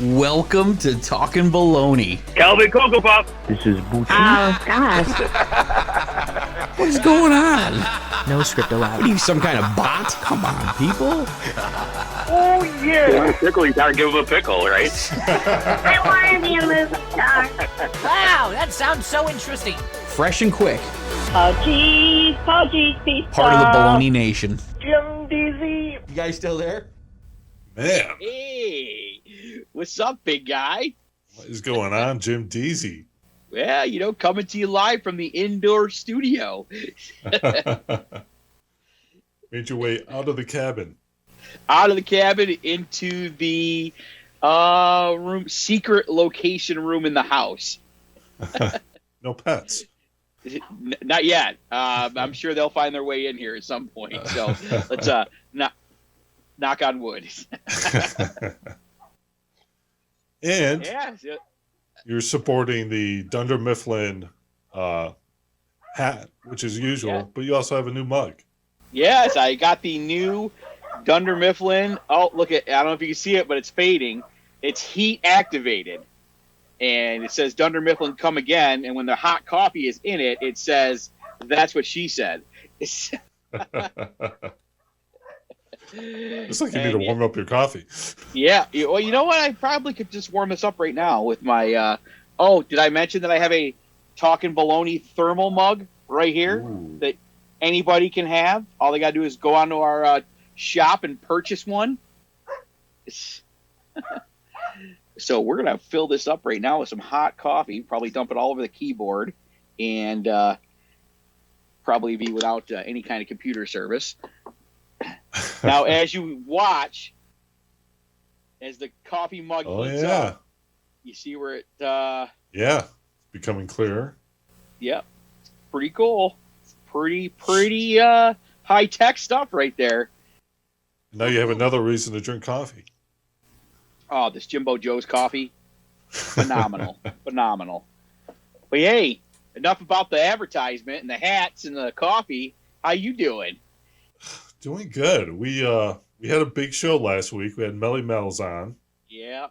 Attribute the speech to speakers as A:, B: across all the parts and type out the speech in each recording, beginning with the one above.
A: Welcome to Talkin Baloney.
B: Calvin Cocoa Pop.
C: This is Booty.
D: Oh, gosh.
A: What is going on?
D: No script allowed.
A: What are you, some kind of bot? Come on, people.
B: Oh, yeah. You want a pickle, you gotta give him a pickle, right?
E: I want to be a movie star.
F: Wow, that sounds so interesting.
A: Fresh and quick.
E: Oh, geez, pizza.
A: Part of the Baloney Nation.
B: Jim Deezy.
A: You guys still there?
G: Man,
F: Hey, what's up, big guy?
G: what is going on, Jim Deezy?
F: Yeah, coming to you live from the indoor studio.
G: Made your way out of the cabin.
F: Out of the cabin into the secret location room in the house.
G: No pets.
F: Not yet. I'm sure they'll find their way in here at some point. So let's knock on wood.
G: And
F: Yeah.
G: you're supporting the Dunder Mifflin hat, which is usual,
F: Yeah.
G: but you also have a new mug.
F: Yes, I got the new Dunder Mifflin. Oh, look at! I don't know if you can see it, but it's fading. It's heat activated, and it says Dunder Mifflin come again. And when the hot coffee is in it, it says that's what she said.
G: It's like you need to warm up your coffee.
F: Yeah. Well, you know what? I probably could just warm this up right now with my. Oh, did I mention that I have a Talkin Baloney thermal mug right here
G: Ooh.
F: that anybody can have? All they got to do is go onto our shop and purchase one. So we're going to fill this up right now with some hot coffee, probably dump it all over the keyboard, and probably be without any kind of computer service. Now, as you watch, as the coffee mug heats up, you see where it...
G: Yeah, it's becoming clearer.
F: Yep. Pretty cool. Pretty high-tech stuff right there.
G: Now you have another reason to drink coffee.
F: Oh, this Jimbo Joe's coffee. Phenomenal. Phenomenal. But hey, enough about the advertisement and the hats and the coffee. How you doing?
G: Doing good. We had a big show last week. We had Melly Mel's on.
F: Yeah.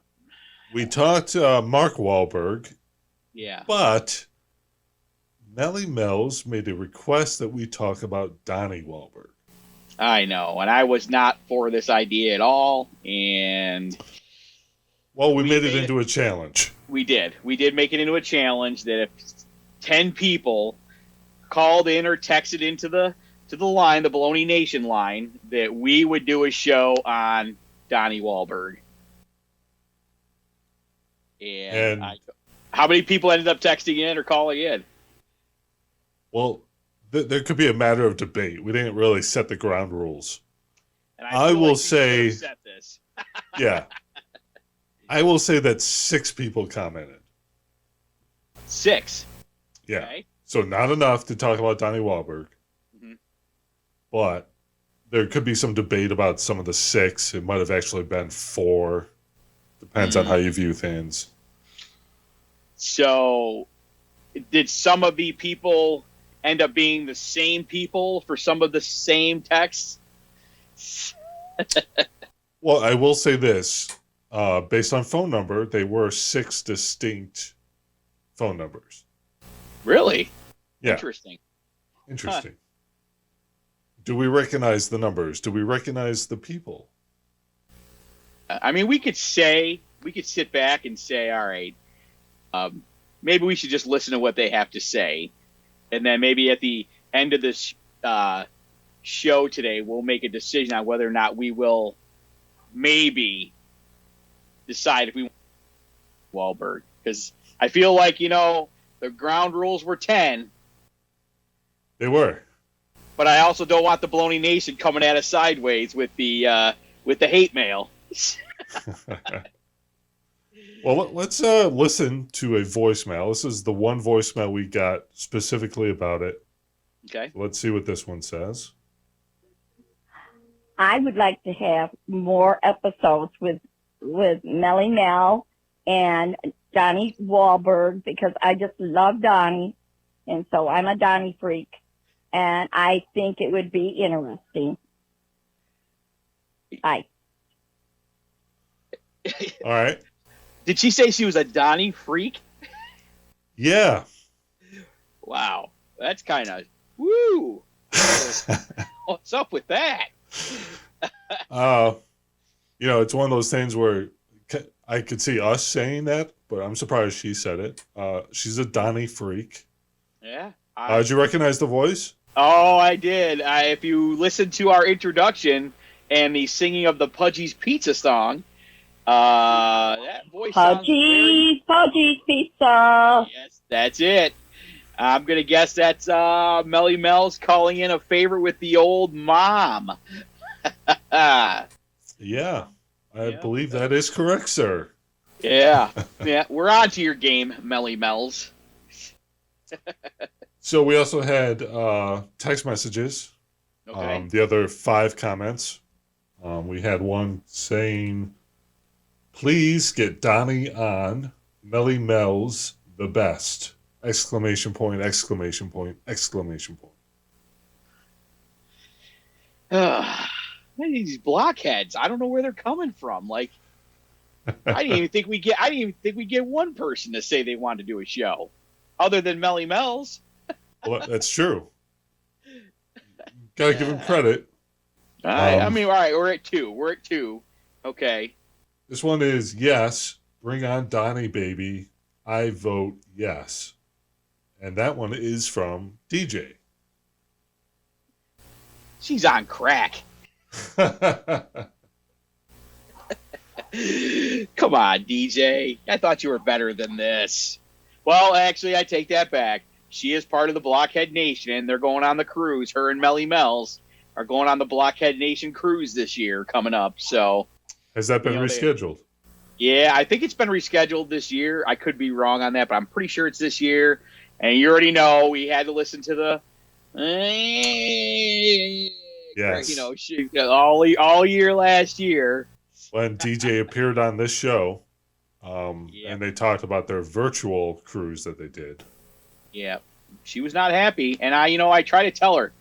G: We talked Mark Wahlberg,
F: Yeah.
G: but Melly Mel's made a request that we talk about Donnie Wahlberg.
F: I know. And I was not for this idea at all. And
G: Well, we made it into a challenge.
F: we did. We did make it into a challenge that if 10 people called in or texted into the line, the Baloney Nation line, that we would do a show on Donnie Wahlberg. And how many people ended up texting in or calling in?
G: Well, there could be a matter of debate. We didn't really set the ground rules.
F: And
G: I
F: feel
G: will
F: like we
G: say-
F: should have set this.
G: Yeah. I will say that 6 people commented.
F: 6.
G: Yeah.
F: Okay.
G: So not enough to talk about Donnie Wahlberg.
F: Mhm.
G: But there could be some debate about some of the 6. It might have actually been 4. Depends on how you view things.
F: So, did some of the people end up being the same people for some of the same texts?
G: Well, I will say this. Based on phone number, they were 6 distinct phone numbers.
F: Really?
G: Yeah.
F: Interesting.
G: Interesting. Do we recognize the numbers? Do we recognize the people?
F: I mean, we could sit back and say, all right, maybe we should just listen to what they have to say. And then maybe at the end of this show today, we'll make a decision on whether or not we will maybe decide if we want Wahlberg. Because I feel like, the ground rules were 10,
G: They were.
F: but I also don't want the Baloney Nation coming at us sideways with the hate mail.
G: Well, let's listen to a voicemail. This is the one voicemail we got specifically about it.
F: Okay.
G: Let's see what this one says.
E: I would like to have more episodes with Melly Mel and Donnie Wahlberg because I just love Donnie, and so I'm a Donnie freak, and I think it would be interesting. Bye.
G: All right.
F: Did she say she was a Donnie freak?
G: Yeah.
F: Wow. That's kind of... Woo! What's up with that?
G: It's one of those things where I could see us saying that, but I'm surprised she said it. She's a Donnie freak.
F: Yeah.
G: Did you recognize the voice?
F: Oh, I did. If you listen to our introduction and the singing of the Pudgy's Pizza song, that voice sounds very...
E: Pudgy's Pizza.
F: Yes, that's it. I'm going to guess that's Melly Mel's calling in a favor with the old mom.
G: Yeah, I believe that is correct, sir.
F: Yeah, we're on to your game, Melly Mel's.
G: So we also had text messages.
F: Okay.
G: The other 5 comments. We had one saying, please get Donnie on. Melly Mel's the best. Exclamation point, exclamation point, exclamation point.
F: These blockheads, I don't know where they're coming from. Like, I didn't even think we get one person to say they wanted to do a show, other than Melly Mel's.
G: Well, that's true. Gotta give him credit.
F: I mean, all right, we're at 2. Okay.
G: This one is yes. Bring on Donnie, baby. I vote yes. And that one is from DJ.
F: She's on crack. Come on, DJ. I thought you were better than this. Well, actually, I take that back. She is part of the Blockhead Nation, and they're going on the cruise. Her and Melly Mel's are going on the Blockhead Nation cruise this year coming up. So,
G: has that been rescheduled?
F: Yeah, I think it's been rescheduled this year. I could be wrong on that, but I'm pretty sure it's this year. And you already know we had to listen to the...
G: Yes.
F: All year last year.
G: When DJ appeared on this show, and they talked about their virtual cruise that they did.
F: Yeah, she was not happy. And I try to tell her,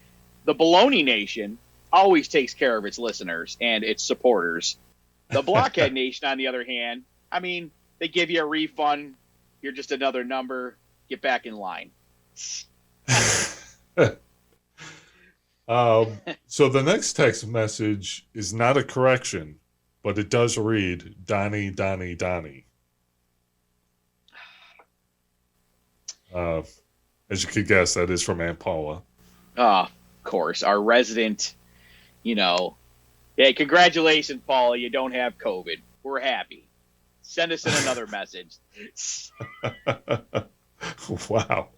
F: the Baloney Nation always takes care of its listeners and its supporters. The Blockhead Nation, on the other hand, I mean, they give you a refund. You're just another number. Get back in line.
G: So the next text message is not a correction, but it does read Donnie, Donnie, Donnie. As you could guess, that is from Aunt Paula.
F: Of course, our resident, Hey, congratulations, Paula. You don't have COVID. We're happy. Send us in another message.
G: Wow.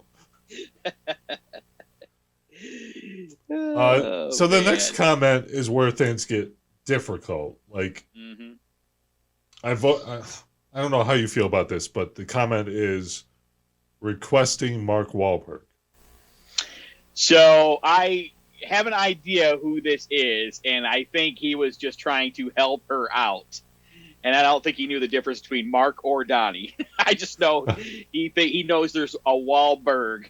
G: So the next comment is where things get difficult. Like, I don't know how you feel about this, but the comment is requesting Mark Wahlberg.
F: So I have an idea who this is, and I think he was just trying to help her out. And I don't think he knew the difference between Mark or Donnie. I just know he knows there's a Wahlberg.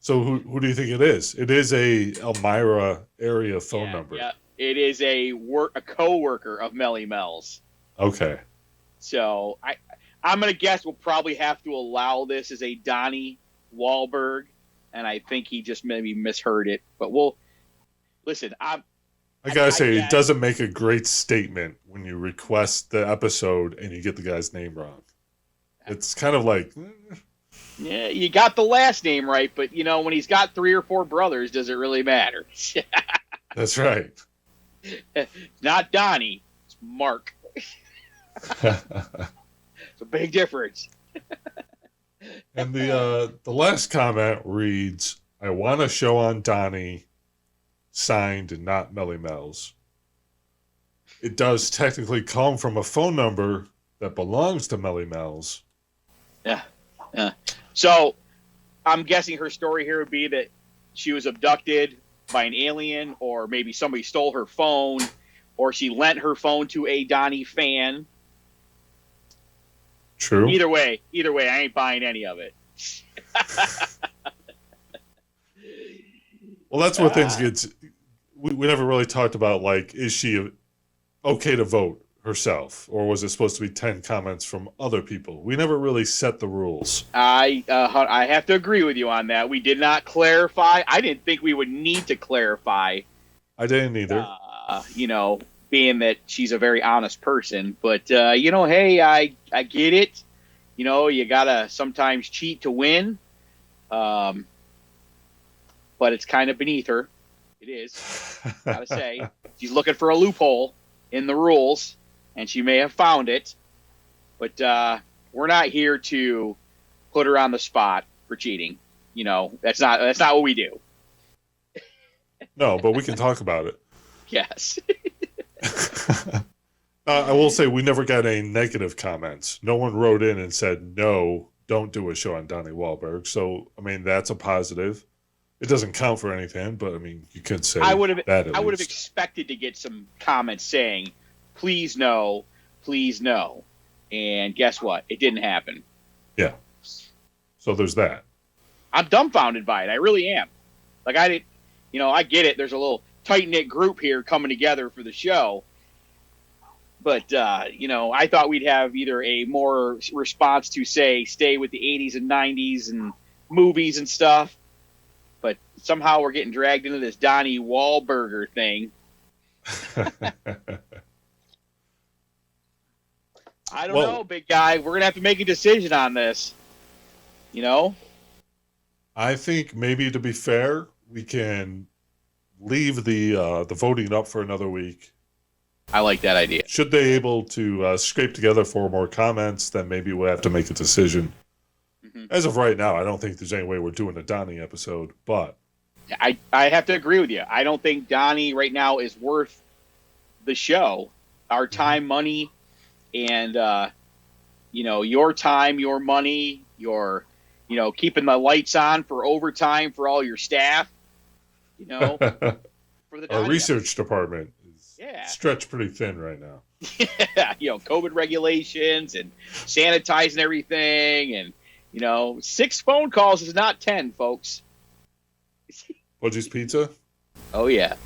G: So who do you think it is? It is a Elmira area phone number.
F: Yeah, it is a co-worker of Melly Mel's.
G: Okay.
F: So I'm gonna guess we'll probably have to allow this as a Donnie Wahlberg, and I think he just maybe misheard it. But we'll listen.
G: I gotta say, it doesn't make a great statement when you request the episode and you get the guy's name wrong. It's kind of like...
F: Yeah, you got the last name right, but, when he's got 3 or 4 brothers, does it really matter?
G: That's right.
F: Not Donnie, it's Mark. It's a big difference.
G: And the last comment reads, I want a show on Donnie... signed and not Melly Mel's. It does technically come from a phone number that belongs to Melly Mel's.
F: Yeah. So I'm guessing her story here would be that she was abducted by an alien, or maybe somebody stole her phone, or she lent her phone to a Donnie fan.
G: True.
F: Either way, I ain't buying any of it.
G: Well, that's where things get... We never really talked about, like, is she okay to vote? herself, or was it supposed to be 10 comments from other people? We never really set the rules.
F: I have to agree with you on that. We did not clarify. I didn't think we would need to clarify.
G: I didn't either.
F: Being that she's a very honest person. But, hey, I get it. You got to sometimes cheat to win. But it's kind of beneath her. It is. Gotta say. She's looking for a loophole in the rules, and she may have found it. But we're not here to put her on the spot for cheating. That's not what we do.
G: No, but we can talk about it.
F: Yes.
G: I will say we never got any negative comments. No one wrote in and said, no, don't do a show on Donnie Wahlberg. So, that's a positive. It doesn't count for anything, but, you could say
F: I would have
G: least.
F: expected to get some comments saying, please no, please no. And guess what? It didn't happen.
G: Yeah. So there's that.
F: I'm dumbfounded by it. I really am. Like, I get it. There's a little tight-knit group here coming together for the show. But, I thought we'd have either a more response to, say, stay with the 80s and 90s and movies and stuff. But somehow we're getting dragged into this Donnie Wahlberger thing. I don't know, big guy. We're going to have to make a decision on this.
G: I think maybe to be fair, we can leave the voting up for another week.
F: I like that idea.
G: Should they able to scrape together 4 more comments, then maybe we'll have to make a decision. Mm-hmm. As of right now, I don't think there's any way we're doing a Donnie episode, but...
F: I have to agree with you. I don't think Donnie right now is worth the show. Our time, money, and, your time, your money, your, keeping the lights on for overtime for all your staff, for the
G: Our research department is stretched pretty thin right now.
F: Yeah, COVID regulations and sanitizing everything, and, 6 phone calls is not 10, folks.
G: Pudgy's Pizza?
F: Oh, yeah.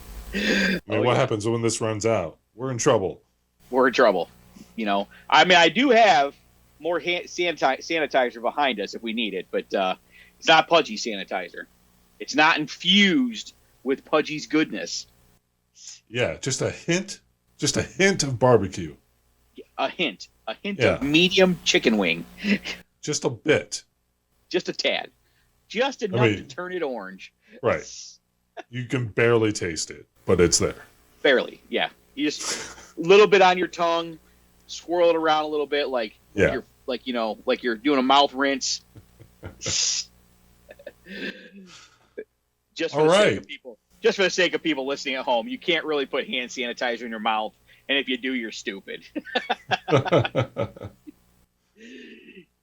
G: What happens when this runs out? We're in trouble.
F: We're in trouble. I do have more sanitizer behind us if we need it, but it's not Pudgy sanitizer. It's not infused with Pudgy's goodness.
G: Yeah, just a hint of barbecue.
F: A hint of medium chicken wing.
G: Just a bit.
F: Just a tad. Just enough to turn it orange.
G: Right. You can barely taste it, but it's there.
F: Barely, yeah. You just a little bit on your tongue, swirl it around a little bit, like you're doing a mouth rinse. Just for the sake of people listening at home, you can't really put hand sanitizer in your mouth, and if you do, you're stupid.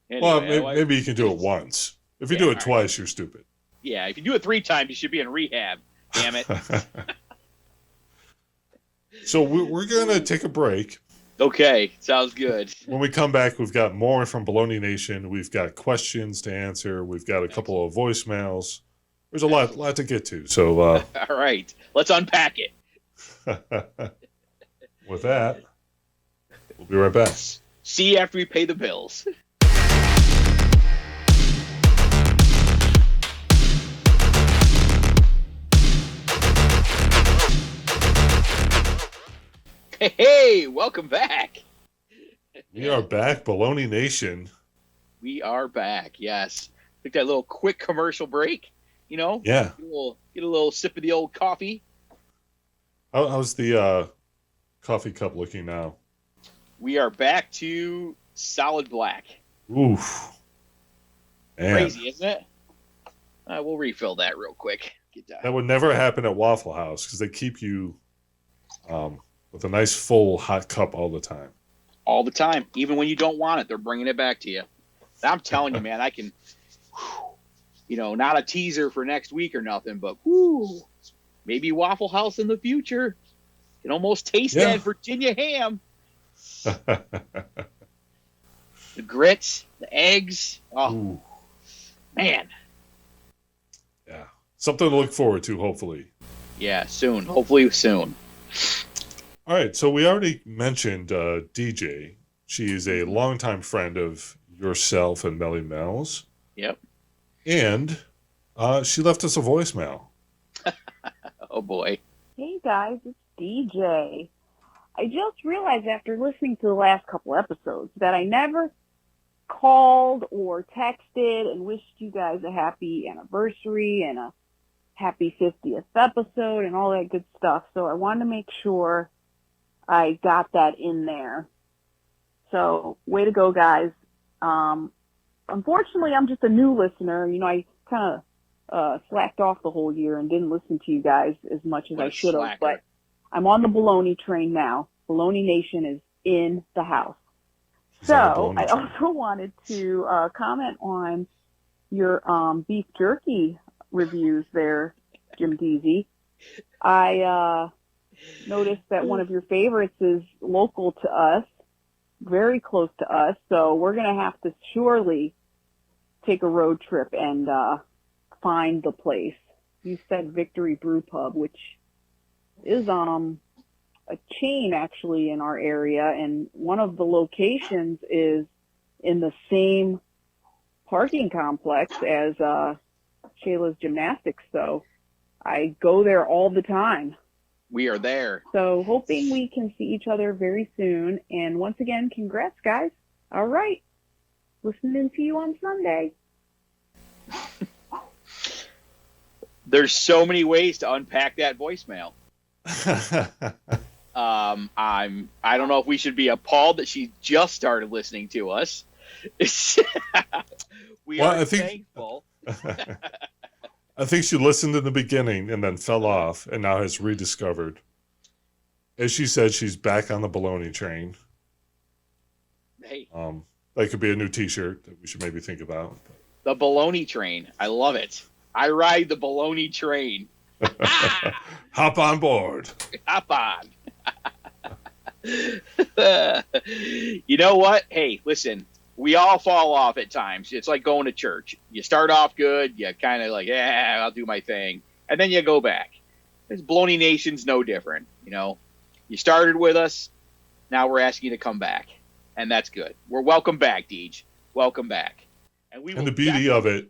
G: Maybe you can do it once. If you do it twice, you're stupid.
F: Yeah, if you do it 3 times, you should be in rehab. Damn it.
G: So we're going to take a break.
F: Okay, sounds good.
G: When we come back, we've got more from Baloney Nation. We've got questions to answer. We've got a couple of voicemails. There's a lot to get to. So
F: all right, let's unpack it.
G: With that, we'll be right back.
F: See you after we pay the bills. Hey, welcome back.
G: We are back, Baloney Nation.
F: We are back, yes. Took that little quick commercial break, Yeah. Get a little sip of the old coffee.
G: How's the coffee cup looking now?
F: We are back to solid black.
G: Oof. Man.
F: Crazy, isn't it? We'll refill that real quick. Get
G: that would never happen at Waffle House because they keep you with a nice full hot cup all the time.
F: All the time. Even when you don't want it, they're bringing it back to you. I'm telling you, man, I can, not a teaser for next week or nothing, but maybe Waffle House in the future. You can almost taste that Virginia ham. The grits, the eggs. Oh,
G: ooh.
F: Man.
G: Yeah. Something to look forward to, hopefully.
F: Yeah, soon. Hopefully soon.
G: All right, so we already mentioned DJ. She is a longtime friend of yourself and Melly Mel's.
F: Yep.
G: And she left us a voicemail.
F: Oh, boy.
C: Hey guys, it's DJ. I just realized after listening to the last couple episodes that I never called or texted and wished you guys a happy anniversary and a happy 50th episode and all that good stuff. So I wanted to make sure I got that in there. So way to go, guys. Unfortunately, I'm just a new listener. You know, I kind of slacked off the whole year and didn't listen to you guys as much as I should have. But I'm on the Baloney train now. Baloney Nation is in the house. So I also wanted to comment on your beef jerky reviews there, Jim Deezy. I noticed that one of your favorites is local to us, very close to us. So we're going to have to surely take a road trip and find the place. You said Victory Brew Pub, which is a chain actually in our area, and one of the locations is in the same parking complex as Shayla's Gymnastics, so I go there all the time.
F: We are there.
C: So hoping we can see each other very soon, and once again, congrats, guys. All right. Listening to you on Sunday.
F: There's so many ways to unpack that voicemail. I don't know if we should be appalled that she just started listening to us. We are thankful.
G: I think she listened in the beginning and then fell off and now has rediscovered. As she said, she's back on the baloney train.
F: Hey.
G: That could be a new T-shirt that we should maybe think about.
F: The baloney train. I love it. I ride the baloney train.
G: Hop on board.
F: Hop on. You know what? Hey, listen, we all fall off at times. It's like going to church. You start off good. You kind of like, yeah, I'll do my thing. And then you go back. This Baloney Nation's no different. You know, you started with us. Now we're asking you to come back. And that's good. We're welcome back, Deej. Welcome back.
G: And the beauty of it,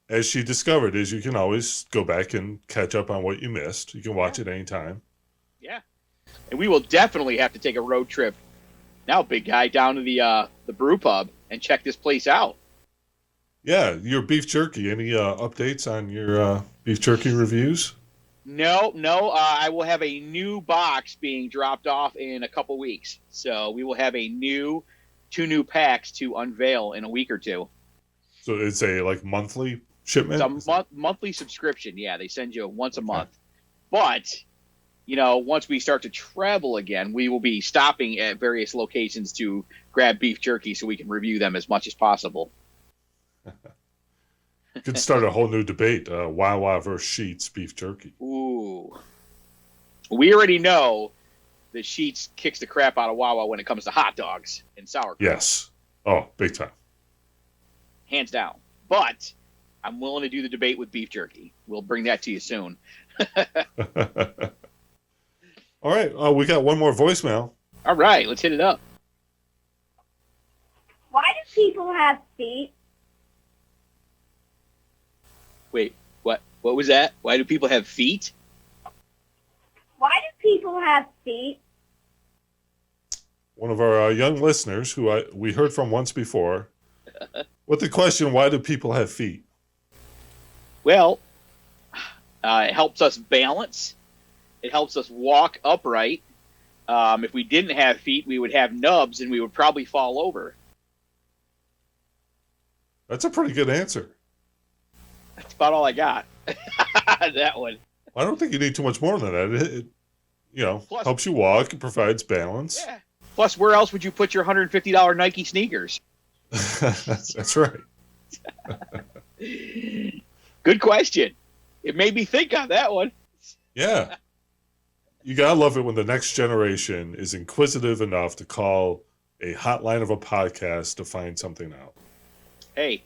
G: as she discovered, is you can always go back and catch up on what you missed. You can watch it anytime.
F: Yeah. And we will definitely have to take a road trip now, big guy, down to the brew pub and check this place out.
G: Yeah, your beef jerky. Any updates on your beef jerky reviews?
F: No. I will have a new box being dropped off in a couple weeks. So we will have two new packs to unveil in a week or two.
G: So it's a monthly shipment?
F: It's a monthly subscription. Yeah, they send you once a month. But, you know, once we start to travel again, we will be stopping at various locations to grab beef jerky so we can review them as much as possible.
G: You could start a whole new debate, Wawa versus Sheetz beef jerky.
F: Ooh. We already know that Sheetz kicks the crap out of Wawa when it comes to hot dogs and sauerkraut.
G: Yes. Oh, big time.
F: Hands down. But I'm willing to do the debate with beef jerky. We'll bring that to you soon.
G: All right. We got one more voicemail.
F: All right. Let's hit it up.
E: Why do people have feet?
F: Wait, what was that? Why do people have feet?
E: Why do people have feet?
G: One of our young listeners who we heard from once before with the question, why do people have feet?
F: Well, it helps us balance. It helps us walk upright. If we didn't have feet, we would have nubs and we would probably fall over.
G: That's a pretty good answer.
F: That's about all I got. That one.
G: I don't think you need too much more than that. It
F: Plus,
G: helps you walk. It provides balance.
F: Yeah. Plus, where else would you put your $150 Nike sneakers?
G: That's right.
F: Good question. It made me think on that one.
G: Yeah. You gotta love it when the next generation is inquisitive enough to call a hotline of a podcast to find something out.
F: Hey,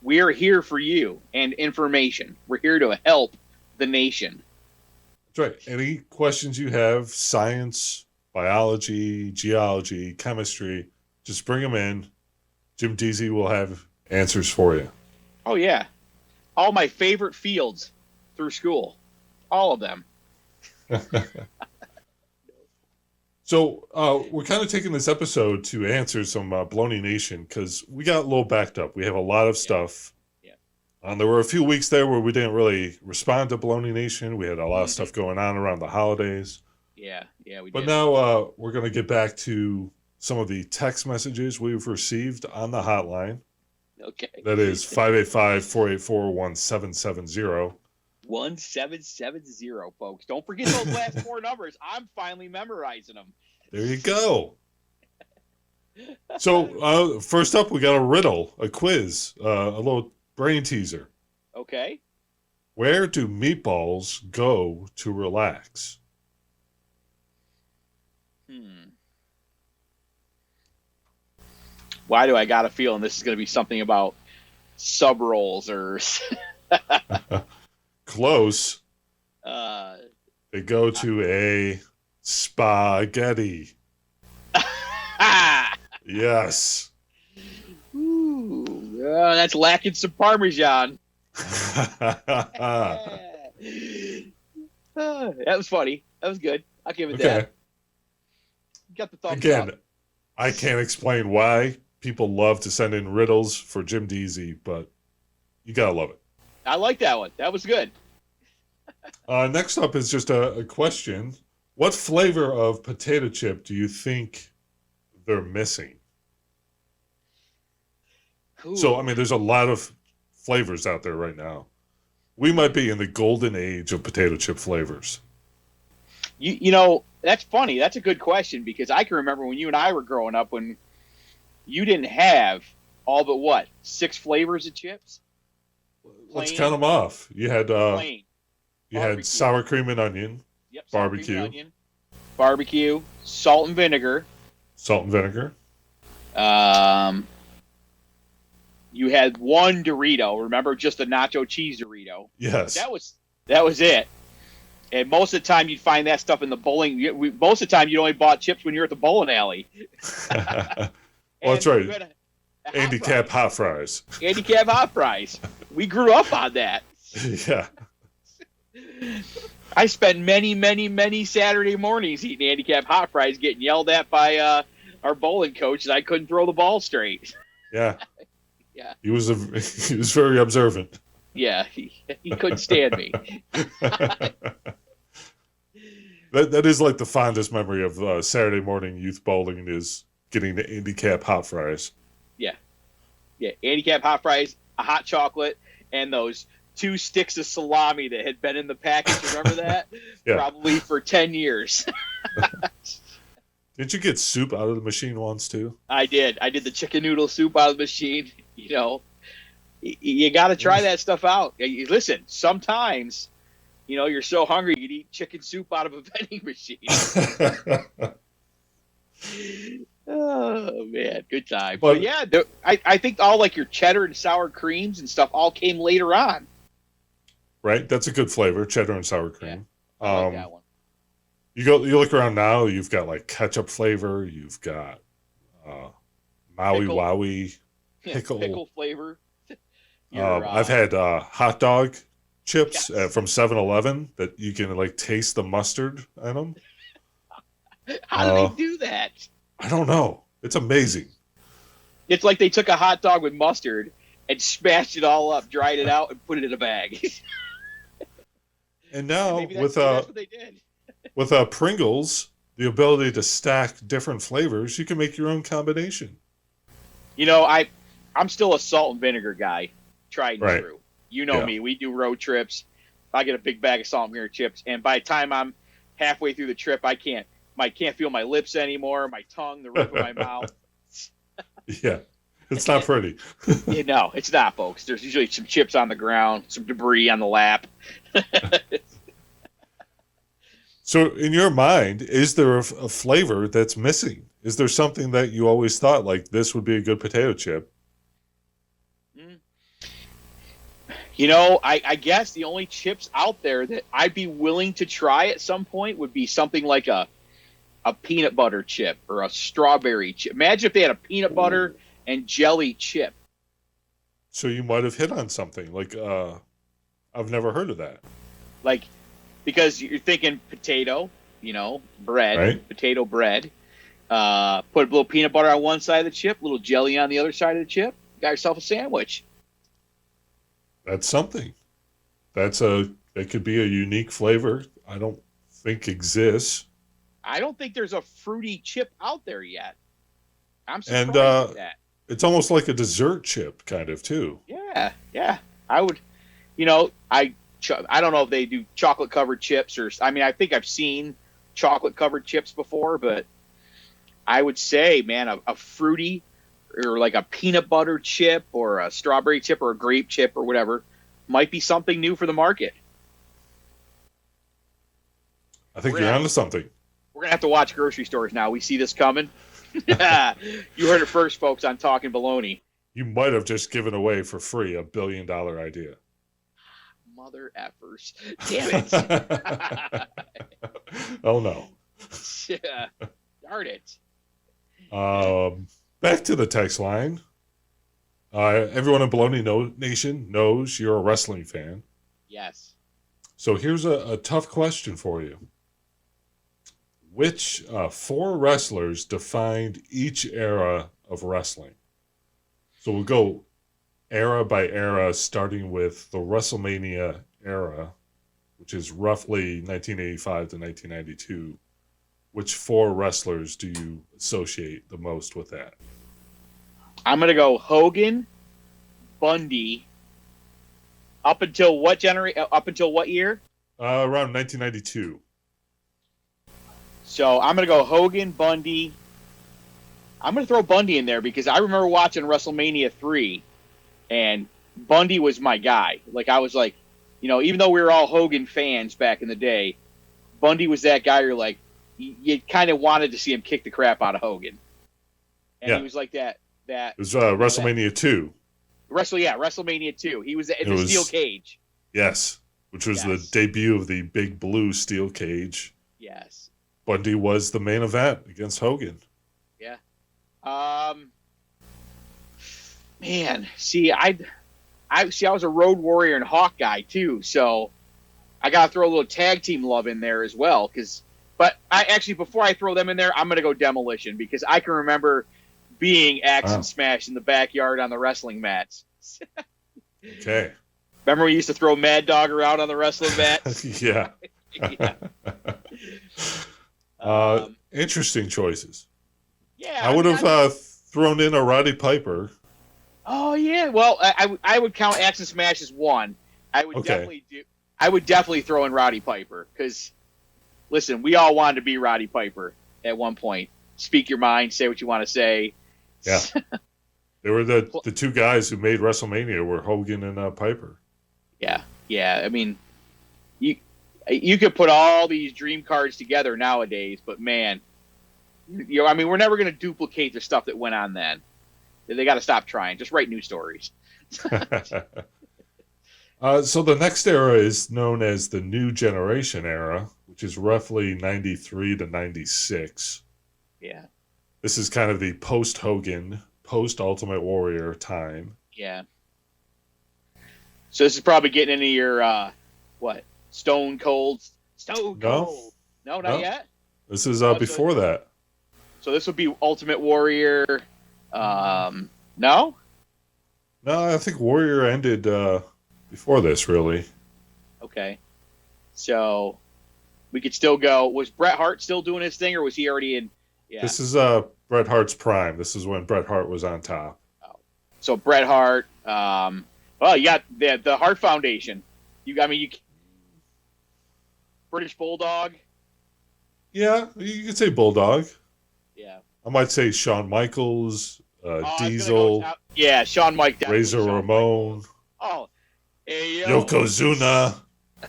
F: we're here for you and information. We're here to help the nation.
G: That's right. Any questions you have, science, biology, geology, chemistry, just bring them in. Jim Deezy will have answers for you.
F: Oh, yeah. All my favorite fields through school. All of them.
G: So we're kind of taking this episode to answer some Baloney Nation because we got a little backed up. We have a lot of stuff. Yeah. There were a few weeks there where we didn't really respond to Baloney Nation. We had a lot of stuff going on around the holidays.
F: Yeah, we did.
G: But now we're going to get back to some of the text messages we've received on the hotline.
F: Okay.
G: That is 585-484-1770.
F: 1770, folks. Don't forget those last four numbers. I'm finally memorizing them.
G: There you go. So first up, we got a riddle, a quiz, a little brain teaser.
F: Okay.
G: Where do meatballs go to relax?
F: Why do I got a feeling this is going to be something about sub rolls or...
G: Close. They go to a spaghetti. Yes.
F: Ooh, that's lacking some Parmesan. That was funny. That was good. I'll give it that. Got the thumbs
G: Again,
F: up.
G: I can't explain why people love to send in riddles for Jim Deezy, but you gotta love it.
F: I like that one. That was good.
G: Next up is just a question. What flavor of potato chip do you think they're missing?
F: Ooh.
G: So, I mean, there's a lot of flavors out there right now. We might be in the golden age of potato chip flavors.
F: You know, that's funny. That's a good question because I can remember when you and I were growing up when you didn't have all but 6 flavors of chips?
G: Let's count them off. You had
F: plain.
G: You had sour cream and onion.
F: Yep,
G: barbecue.
F: Sour cream and onion, barbecue, salt and vinegar.
G: Salt and vinegar.
F: You had one Dorito. Remember, just the nacho cheese Dorito.
G: Yes.
F: That was it. And most of the time, you'd find that stuff in the bowling. Most of the time, you only bought chips when you were at the bowling alley.
G: Well, that's right. Handicap hot fries.
F: Handicap hot fries. We grew up on that.
G: Yeah.
F: I spent many, many, many Saturday mornings eating handicap hot fries, getting yelled at by our bowling coach that I couldn't throw the ball straight.
G: Yeah.
F: Yeah.
G: He was very observant.
F: Yeah, he couldn't stand me.
G: That is like the fondest memory of Saturday morning youth bowling is getting the handicap hot fries.
F: Yeah, handicap hot fries, a hot chocolate, and those 2 sticks of salami that had been in the package. Remember that?
G: Yeah.
F: Probably for 10 years.
G: Didn't you get soup out of the machine once too?
F: I did. I did the chicken noodle soup out of the machine. You know, you got to try that stuff out. Listen, sometimes, you know, you're so hungry you'd eat chicken soup out of a vending machine. Oh man, good time. But yeah, I think all like your cheddar and sour creams and stuff all came later on.
G: Right, that's a good flavor, cheddar and sour cream.
F: Yeah, I like that one.
G: You look around now, you've got like ketchup flavor, you've got Maui
F: Pickle.
G: Wowie, pickle
F: flavor.
G: I've had hot dog chips
F: Yes.
G: from 7-Eleven that you can like taste the mustard in them.
F: How do they do that?
G: I don't know. It's amazing.
F: It's like they took a hot dog with mustard and smashed it all up, dried it out, and put it in a bag.
G: And now
F: Maybe that's what they did.
G: with Pringles, the ability to stack different flavors, you can make your own combination.
F: You know, I'm still a salt and vinegar guy, tried and
G: Right.
F: true. You know me. We do road trips. I get a big bag of salt and vinegar chips, and by the time I'm halfway through the trip, I can't feel my lips anymore, my tongue, the roof of my mouth.
G: Yeah, it's not pretty.
F: You know, it's not, folks. There's usually some chips on the ground, some debris on the lap.
G: So, in your mind, is there a flavor that's missing? Is there something that you always thought, like, this would be a good potato chip?
F: I guess the only chips out there that I'd be willing to try at some point would be something like a peanut butter chip or a strawberry chip. Imagine if they had a peanut butter and jelly chip.
G: So you might have hit on something. Like, I've never heard of that.
F: Like, because you're thinking potato, bread,
G: right?
F: Potato bread. Put a little peanut butter on one side of the chip, a little jelly on the other side of the chip. Got yourself a sandwich.
G: That's something. That could be a unique flavor. I don't think exists.
F: I don't think there's a fruity chip out there yet. I'm surprised at that.
G: It's almost like a dessert chip, kind of, too.
F: Yeah. I would, I don't know if they do chocolate covered chips I think I've seen chocolate covered chips before, but I would say, man, a fruity or like a peanut butter chip or a strawberry chip or a grape chip or whatever might be something new for the market.
G: I think you're onto something.
F: We're going to have to watch grocery stores now. We see this coming. You heard it first, folks, on Talkin Baloney.
G: You might have just given away for free $1 billion idea.
F: Mother effers. Damn it.
G: Oh, no.
F: Darn it.
G: Back to the text line. Everyone in Baloney Nation knows you're a wrestling fan.
F: Yes.
G: So here's a tough question for you. Which 4 wrestlers defined each era of wrestling? So we'll go era by era, starting with the Wrestlemania era, which is roughly 1985 to 1992. Which 4 wrestlers do you associate the most with that?
F: I'm going to go Hogan, Bundy, up until what year?
G: Around 1992.
F: So I'm going to go Hogan, Bundy. I'm going to throw Bundy in there because I remember watching WrestleMania 3, and Bundy was my guy. Like, I was like, even though we were all Hogan fans back in the day, Bundy was that guy you're like, you kind of wanted to see him kick the crap out of Hogan. And he was like that.
G: It was WrestleMania 2.
F: WrestleMania 2. He was in the steel cage.
G: Yes, which was the debut of the big blue steel cage.
F: Yes.
G: Bundy was the main event against Hogan.
F: Yeah. Man, see, I was a Road Warrior and Hawk guy too, so I gotta throw a little tag team love in there as well. But before I throw them in there, I'm gonna go Demolition because I can remember being axe and smash in the backyard on the wrestling mats.
G: Okay.
F: Remember we used to throw Mad Dog around on the wrestling mats?
G: Yeah.
F: Yeah.
G: Interesting choices.
F: Yeah,
G: I would have thrown in a Roddy Piper.
F: Oh yeah, well I would count Axe and Smash as one. I would definitely throw in Roddy Piper because, listen, we all wanted to be Roddy Piper at one point. Speak your mind, say what you want to say.
G: Yeah, they were the 2 guys who made WrestleMania were Hogan and Piper.
F: Yeah. I mean, you could put all these dream cards together nowadays, but man, we're never going to duplicate the stuff that went on then. They got to stop trying. Just write new stories.
G: So the next era is known as the New Generation Era, which is roughly 93 to 96.
F: Yeah.
G: This is kind of the post-Hogan, post-Ultimate Warrior time.
F: Yeah. So this is probably getting into your, Stone Cold? Stone Cold. No, not yet?
G: This is before that.
F: So this would be Ultimate Warrior. No?
G: No, I think Warrior ended before this, really.
F: Okay. So we could still go. Was Bret Hart still doing his thing, or was he already in? Yeah.
G: This is Bret Hart's prime. This is when Bret Hart was on top.
F: Oh. So Bret Hart. You got the Hart Foundation. British Bulldog.
G: Yeah, you could say Bulldog.
F: Yeah.
G: I might say Shawn Michaels, Diesel.
F: Shawn Mike.
G: Razor Ramon.
F: Oh, hey, yo.
G: Yokozuna.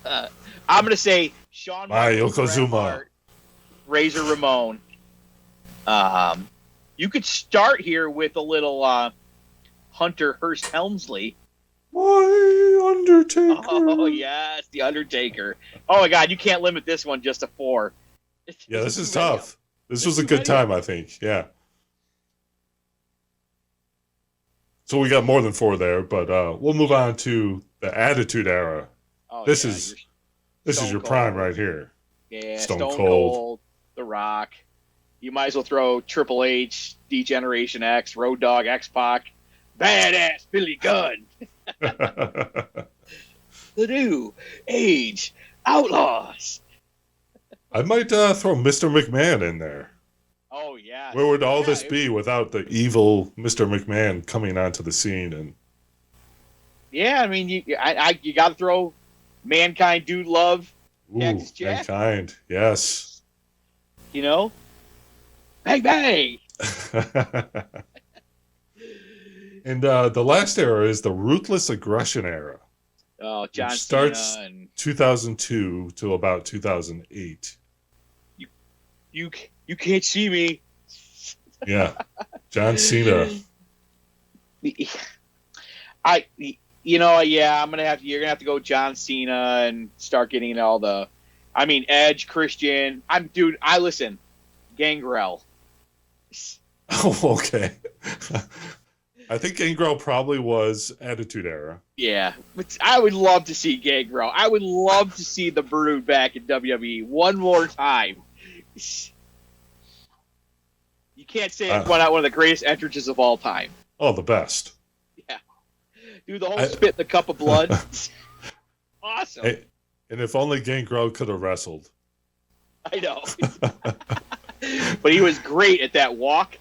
F: I'm gonna say Shawn Michaels,
G: Yokozuna.
F: Bret Hart, Razor Ramon. You could start here with a little Hunter Hearst Helmsley.
G: Why Undertaker.
F: Oh, yes, The Undertaker. Oh, my God, you can't limit this one just to 4.
G: Yeah, this is
F: too many of
G: tough.
F: them.
G: This
F: There's
G: was a
F: too
G: good
F: many
G: time,
F: of
G: I think. Yeah. So we got more than 4 there, but we'll move on to the Attitude Era.
F: Oh,
G: This
F: yeah,
G: is
F: Stone
G: your prime
F: Cold.
G: right here.
F: Yeah,
G: Stone
F: Stone
G: Cold.
F: Cold, The Rock. You might as well throw Triple H, D-Generation X, Road Dogg, X-Pac, Badass Billy Gunn, the New Age Outlaws.
G: I might throw Mr. McMahon in there.
F: Oh, yeah.
G: Where would all this be without the evil Mr. McMahon coming onto the scene? And
F: yeah, I mean, you got to throw Mankind, Dude Love,
G: ooh,
F: Cactus Jack.
G: Mankind, yes.
F: You know? Bang, bang!
G: And the last era is the Ruthless Aggression Era.
F: Oh, John
G: which starts
F: Cena and
G: 2002 to about 2008.
F: you can't see me.
G: Yeah, John Cena.
F: You're gonna have to go John Cena and start getting all the, I mean, Edge, Christian. I listen, Gangrel.
G: Oh, okay. I think Gangrel probably was Attitude Era.
F: Yeah, but I would love to see Gangrel. I would love to see the Brood back in WWE one more time. You can't say it's one of the greatest entrances of all time.
G: Oh, the best.
F: Yeah, do the whole spit in the cup of blood. Awesome.
G: Hey, and if only Gangrel could have wrestled.
F: I know. But he was great at that walk.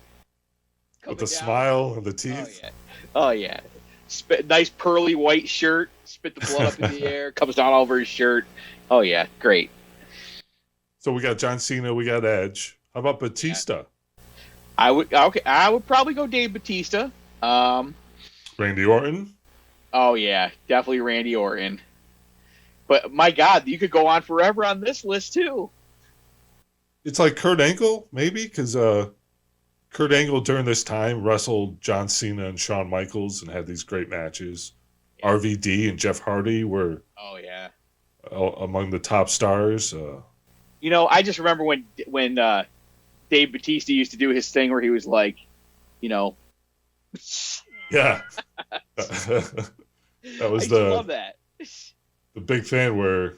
G: With the smile and the teeth.
F: Oh, yeah. Nice pearly white shirt. Spit the blood up in the air. Comes down all over his shirt. Oh, yeah. Great.
G: So we got John Cena. We got Edge. How about Batista?
F: I would probably go Dave Batista.
G: Randy Orton.
F: Oh, yeah. Definitely Randy Orton. But, my God, you could go on forever on this list, too.
G: It's like Kurt Angle, maybe? Because Kurt Angle during this time wrestled John Cena and Shawn Michaels and had these great matches. Yeah. RVD and Jeff Hardy were among the top stars.
F: I just remember when Dave Batista used to do his thing where he was like, yeah. That was I love that.
G: The big fan where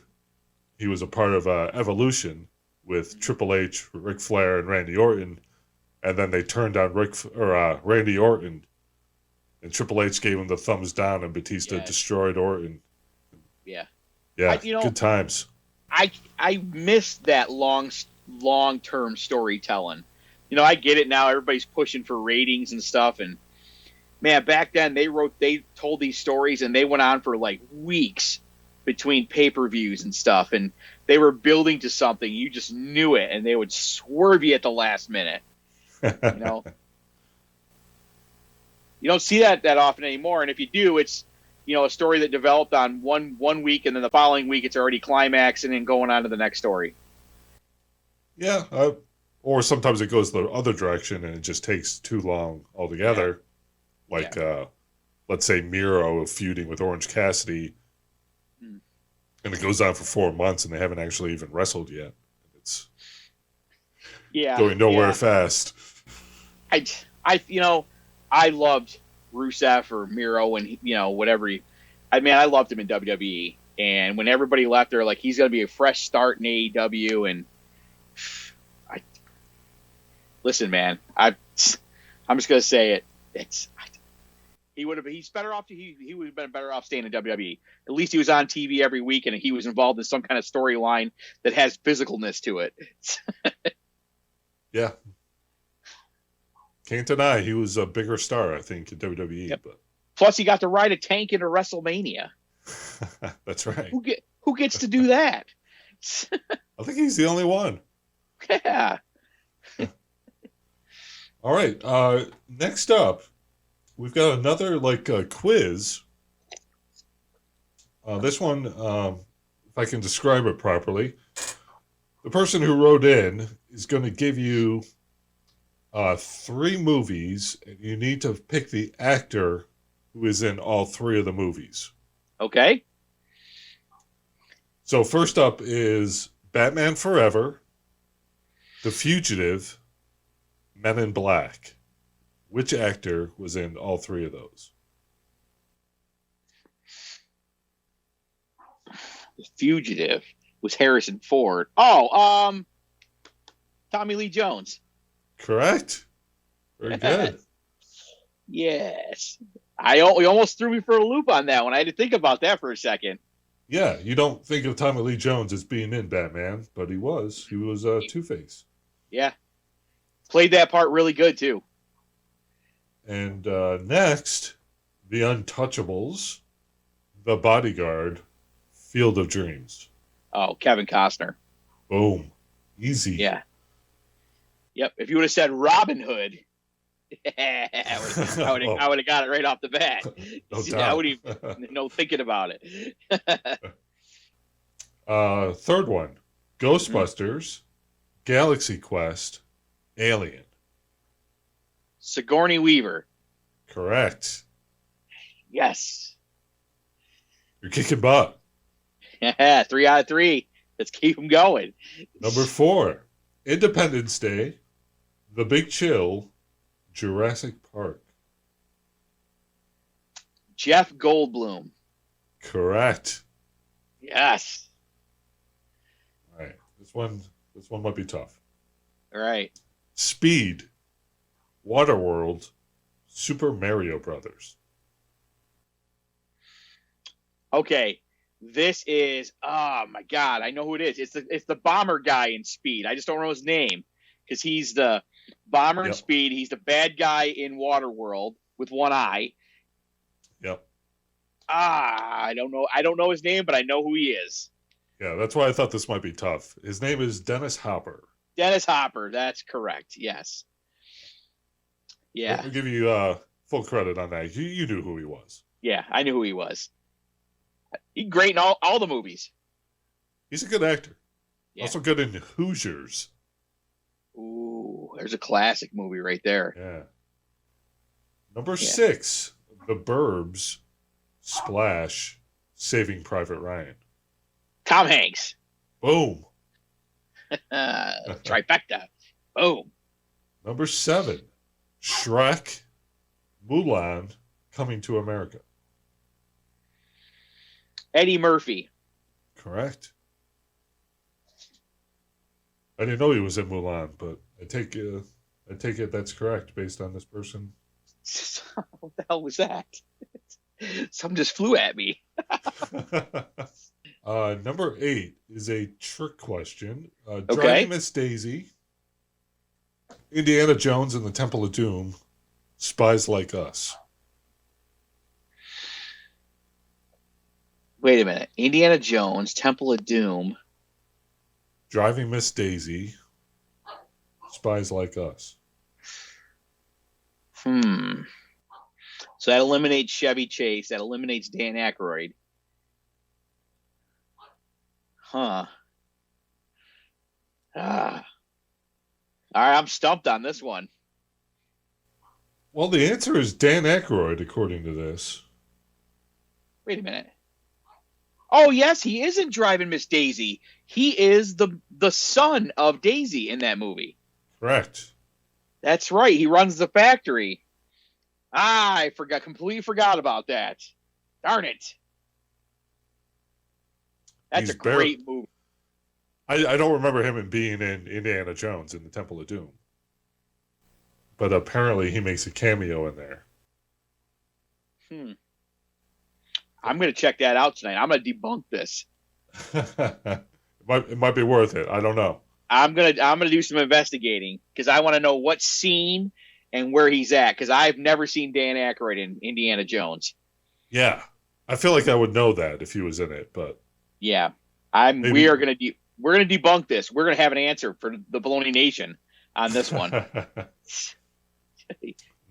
G: he was a part of Evolution with Triple H, Ric Flair, and Randy Orton. And then they turned on Randy Orton, and Triple H gave him the thumbs down, and Batista destroyed Orton.
F: Yeah,
G: good times.
F: I miss that long-term storytelling. I get it now. Everybody's pushing for ratings and stuff, and man, back then they told these stories, and they went on for like weeks between pay-per-views and stuff, and they were building to something. You just knew it, and they would swerve you at the last minute. You don't see that often anymore, and if you do, it's a story that developed on one week, and then the following week it's already climaxing and going on to the next story.
G: Yeah, or sometimes it goes the other direction and it just takes too long altogether. Like, let's say Miro feuding with Orange Cassidy, and it goes on for 4 months and they haven't actually even wrestled yet. It's going nowhere fast.
F: I loved Rusev or Miro and whatever. I loved him in WWE, and when everybody left, they're like, he's going to be a fresh start in AEW. And listen, man, I'm just going to say it. He's better off. He would have been better off staying in WWE. At least he was on TV every week, and he was involved in some kind of storyline that has physicalness to it.
G: Yeah. Can't deny he was a bigger star, I think, in WWE. Yep. But
F: plus, he got to ride a tank into WrestleMania.
G: That's right.
F: Who gets to do that?
G: I think he's the only one.
F: Yeah.
G: All right. Next up, we've got another quiz. This one, if I can describe it properly, the person who wrote in is going to give you 3 movies, and you need to pick the actor who is in all 3 of the movies.
F: Okay.
G: So first up is Batman Forever, The Fugitive, Men in Black. Which actor was in all three of those?
F: The Fugitive was Harrison Ford. Oh, Tommy Lee Jones.
G: Correct. Very good.
F: Yes. You almost threw me for a loop on that one. I had to think about that for a second.
G: Yeah, you don't think of Tommy Lee Jones as being in Batman, but he was. He was Two-Face.
F: Yeah. Played that part really good, too.
G: And next, The Untouchables, The Bodyguard, Field of Dreams.
F: Oh, Kevin Costner.
G: Boom. Easy.
F: Yeah. Yep. If you would have said Robin Hood, I would have got it right off the bat.
G: No
F: See,
G: doubt.
F: I would even no thinking about it.
G: Third one, Ghostbusters, Galaxy Quest, Alien.
F: Sigourney Weaver.
G: Correct.
F: Yes.
G: You're kicking butt.
F: 3 out of 3. Let's keep them going.
G: Number 4, Independence Day, The Big Chill, Jurassic Park.
F: Jeff Goldblum.
G: Correct.
F: Yes.
G: All right. This one might be tough.
F: All right.
G: Speed, Waterworld, Super Mario Brothers.
F: Okay. This is, oh my God, I know who it is. It's the bomber guy in Speed. I just don't know his name because he's the bomber in Speed. He's the bad guy in Waterworld with one eye.
G: Yep.
F: I don't know. I don't know his name, but I know who he is.
G: Yeah, that's why I thought this might be tough. His name is Dennis Hopper.
F: Dennis Hopper. That's correct. Yes. Yeah.
G: I'll give you full credit on that. You knew who he was.
F: Yeah, I knew who he was. He's great in all the movies.
G: He's a good actor.
F: Yeah.
G: Also good in Hoosiers.
F: Ooh, there's a classic movie right there.
G: Yeah. Number 6, The Burbs, Splash, Saving Private Ryan.
F: Tom Hanks.
G: Boom.
F: Trifecta. Boom.
G: Number 7, Shrek, Mulan, Coming to America.
F: Eddie Murphy.
G: Correct. I didn't know he was in Mulan, but I take it that's correct based on this person.
F: What the hell was that? Something just flew at me.
G: Number 8 is a trick question.
F: Okay.
G: Driving Miss Daisy, Indiana Jones and the Temple of Doom, Spies Like Us.
F: Wait a minute. Indiana Jones, Temple of Doom.
G: Driving Miss Daisy, Spies Like Us.
F: So that eliminates Chevy Chase. That eliminates Dan Aykroyd. Huh. All right, I'm stumped on this one.
G: Well, the answer is Dan Aykroyd, according to this.
F: Wait a minute. Oh, yes, he isn't driving Miss Daisy. He is the son of Daisy in that movie.
G: Correct.
F: That's right. He runs the factory. I completely forgot about that. Darn it. That's a great movie.
G: I don't remember him being in Indiana Jones in the Temple of Doom. But apparently he makes a cameo in there.
F: I'm going to check that out tonight. I'm going to debunk this.
G: It might be worth it. I don't know.
F: I'm gonna do some investigating because I want to know what scene and where he's at because I've never seen Dan Aykroyd in Indiana Jones.
G: Yeah, I feel like I would know that if he was in it, but
F: yeah, we're gonna debunk this. We're gonna have an answer for the Baloney Nation on this one.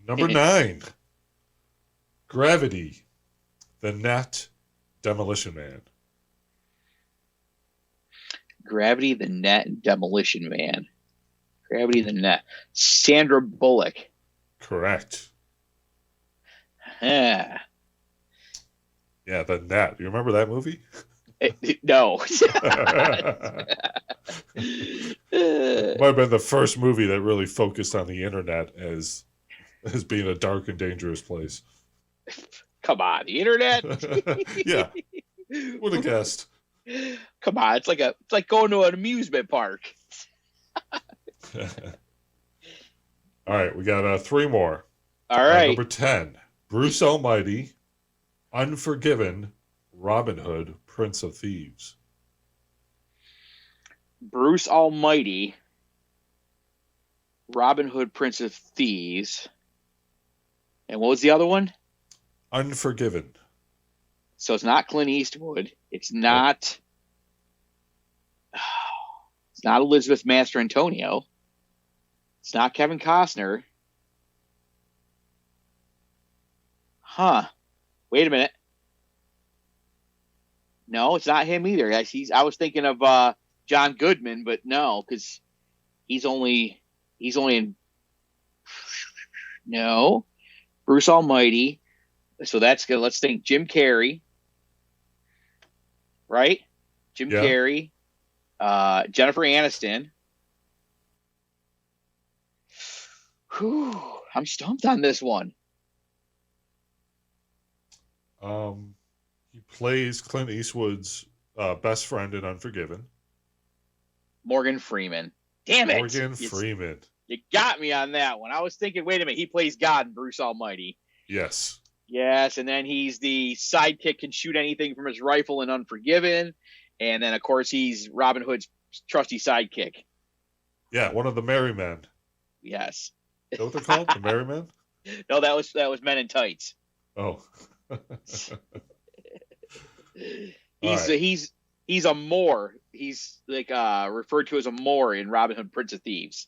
G: Number 9, Gravity, The Net, Demolition Man.
F: Gravity, The Net, Demolition Man. Gravity, The Net. Sandra Bullock.
G: Correct.
F: Yeah,
G: Yeah, The Net. You remember that movie?
F: No.
G: Might have been the first movie that really focused on the internet as being a dark and dangerous place.
F: Come on, the internet.
G: Yeah, would have guessed.
F: Come on, it's like going to an amusement park.
G: All right, we got 3 more.
F: All right.
G: Number 10, Bruce Almighty, Unforgiven, Robin Hood, Prince of Thieves.
F: Bruce Almighty, Robin Hood, Prince of Thieves, and what was the other one?
G: Unforgiven.
F: So it's not Clint Eastwood. It's not. It's not Elizabeth Master Antonio. It's not Kevin Costner. Huh. Wait a minute. No, it's not him either. I was thinking of John Goodman, but no, because he's only in. No, Bruce Almighty. So that's good. Let's think. Jim Carrey, right? Jim Carrey, Jennifer Aniston. Whew, I'm stumped on this one.
G: He plays Clint Eastwood's best friend in Unforgiven.
F: Morgan Freeman. Damn it.
G: Morgan Freeman.
F: You got me on that one. I was thinking, wait a minute, he plays God in Bruce Almighty.
G: Yes.
F: Yes, and then he's the sidekick, can shoot anything from his rifle in Unforgiven. And then, of course, he's Robin Hood's trusty sidekick.
G: Yeah, one of the Merry Men.
F: Yes.
G: Is that what they're called? The Merry Men?
F: No, that was Men in Tights.
G: Oh.
F: He's a Moor. He's like referred to as a Moor in Robin Hood, Prince of Thieves.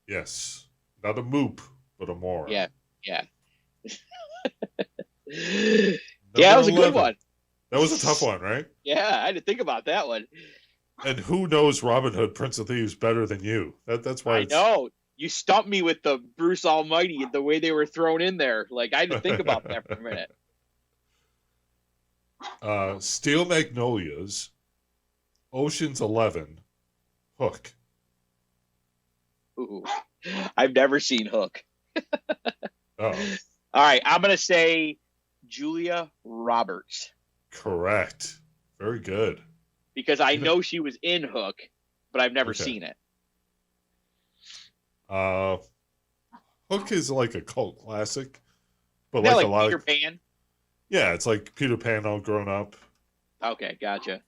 G: Yes. Not a moop, but a Moor.
F: Yeah. That was a good one.
G: That was a tough one, right?
F: Yeah, I had to think about that one.
G: And who knows Robin Hood, Prince of Thieves better than you? That's why
F: I know. You stumped me with the Bruce Almighty and the way they were thrown in there. Like, I had to think about that for a minute.
G: Steel Magnolias, Ocean's 11, Hook.
F: Ooh, I've never seen Hook.
G: Oh.
F: All right, I'm going to say Julia Roberts.
G: Correct. Very good.
F: Because I know she was in Hook, but I've never seen it.
G: Hook is like a cult classic, but
F: like
G: a lot
F: Peter
G: of
F: Pan.
G: Yeah, it's like Peter Pan all grown up.
F: Okay, gotcha.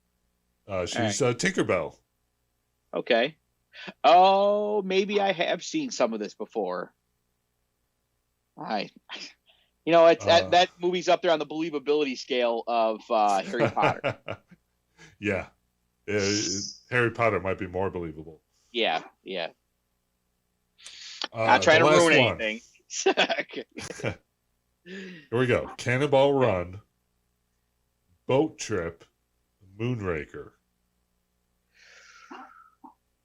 G: She's
F: right.
G: Tinkerbell.
F: Okay. Oh, maybe I have seen some of this before. That movie's up there on the believability scale of Harry Potter.
G: Yeah. Harry Potter might be more believable.
F: Yeah. Not trying to ruin anything.
G: Here we go. Cannonball Run, Boat Trip, Moonraker.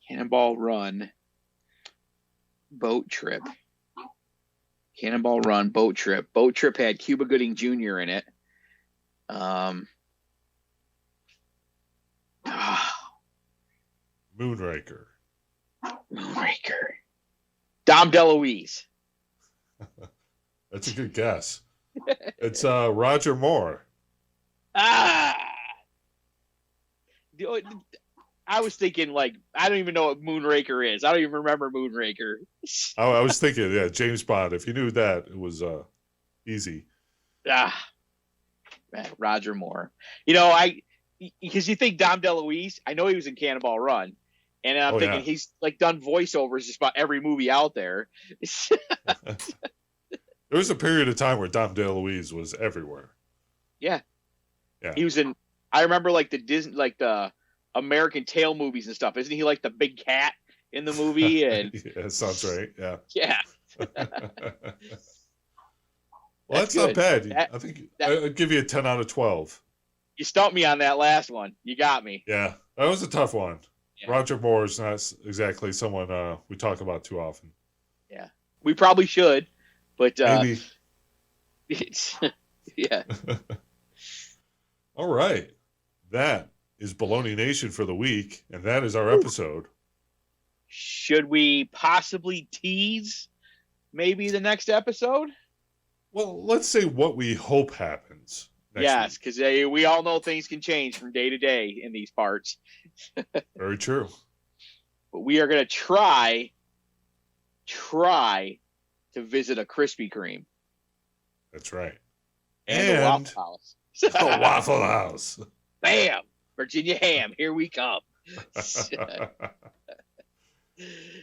F: Cannonball Run, Boat Trip. Cannonball Run, Boat Trip. Boat Trip had Cuba Gooding Jr. in it.
G: Moonraker.
F: Dom DeLuise.
G: That's a good guess. It's Roger Moore.
F: I was thinking, like, I don't even know what Moonraker is. I don't even remember Moonraker.
G: Oh, I was thinking, James Bond. If you knew that, it was easy.
F: Roger Moore. Because you think Dom DeLuise, I know he was in Cannonball Run. And I'm thinking he's like done voiceovers just about every movie out there.
G: There was a period of time where Dom DeLuise was everywhere.
F: Yeah. He was in. I remember like the Disney, like the American Tail movies and stuff. Isn't he like the big cat in the movie? And
G: yeah, sounds right. Yeah.
F: Yeah.
G: Well, that's not bad. I think I'd give you a 10 out of 12.
F: You stumped me on that last one. You got me.
G: Yeah, that was a tough one.
F: Yeah.
G: Roger Moore is not exactly someone we talk about too often.
F: Yeah, we probably should, but
G: maybe.
F: yeah.
G: All right. That is Baloney Nation for the week, and that is our episode.
F: Should we possibly tease maybe the next episode?
G: Well, let's say what we hope happens.
F: Yes, because we all know things can change from day to day in these parts.
G: Very true.
F: But we are going to try to visit a Krispy Kreme.
G: That's right.
F: And the Waffle House.
G: The Waffle House.
F: Bam! Virginia ham, here we come.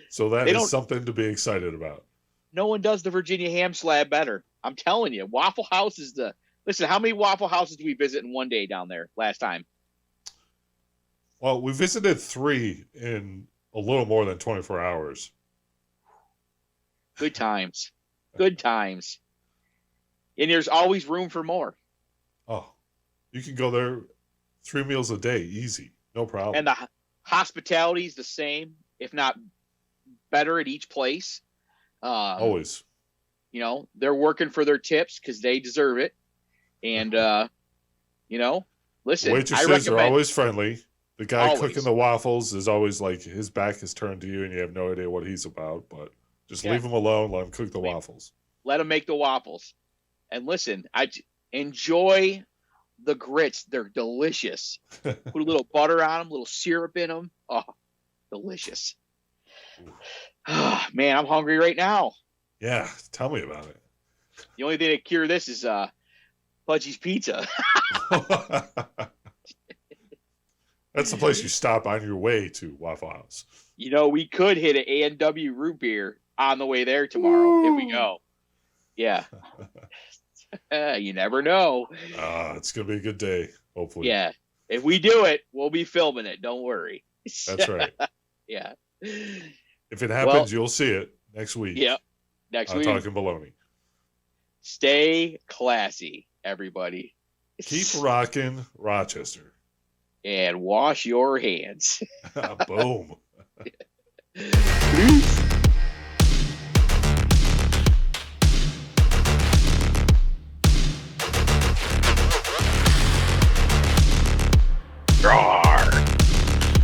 G: So that is something to be excited about.
F: No one does the Virginia ham slab better. I'm telling you, Waffle House is the... Listen, how many Waffle Houses did we visit in one day down there last time?
G: Well, we visited 3 in a little more than 24 hours.
F: Good times. Good times. And there's always room for more.
G: Oh, you can go there 3 meals a day, easy. No problem.
F: And the hospitality is the same, if not better at each place.
G: Always.
F: You know, they're working for their tips because they deserve it. And, you know, listen.
G: Waitresses are always friendly. The guy
F: Always.
G: cooking the waffles is always like his back is turned to you and you have no idea what he's about. But just leave him alone. Let him cook the waffles.
F: Let him make the waffles. And listen, enjoy the grits. They're delicious. Put a little butter on them, a little syrup in them. Oh, delicious. Man, I'm hungry right now.
G: Yeah, tell me about it.
F: The only thing to cure this is Pudgy's Pizza.
G: That's the place you stop on your way to Waffle House.
F: You know, we could hit an A&W root beer on the way there tomorrow if we go. Yeah. You never know.
G: It's going to be a good day, hopefully.
F: Yeah. If we do it, we'll be filming it. Don't worry.
G: That's right.
F: Yeah.
G: If it happens, you'll see it next week.
F: Yep. Next week.
G: Talkin Baloney.
F: Stay classy, everybody.
G: Keep rocking Rochester.
F: And wash your hands.
G: Boom.
F: Peace.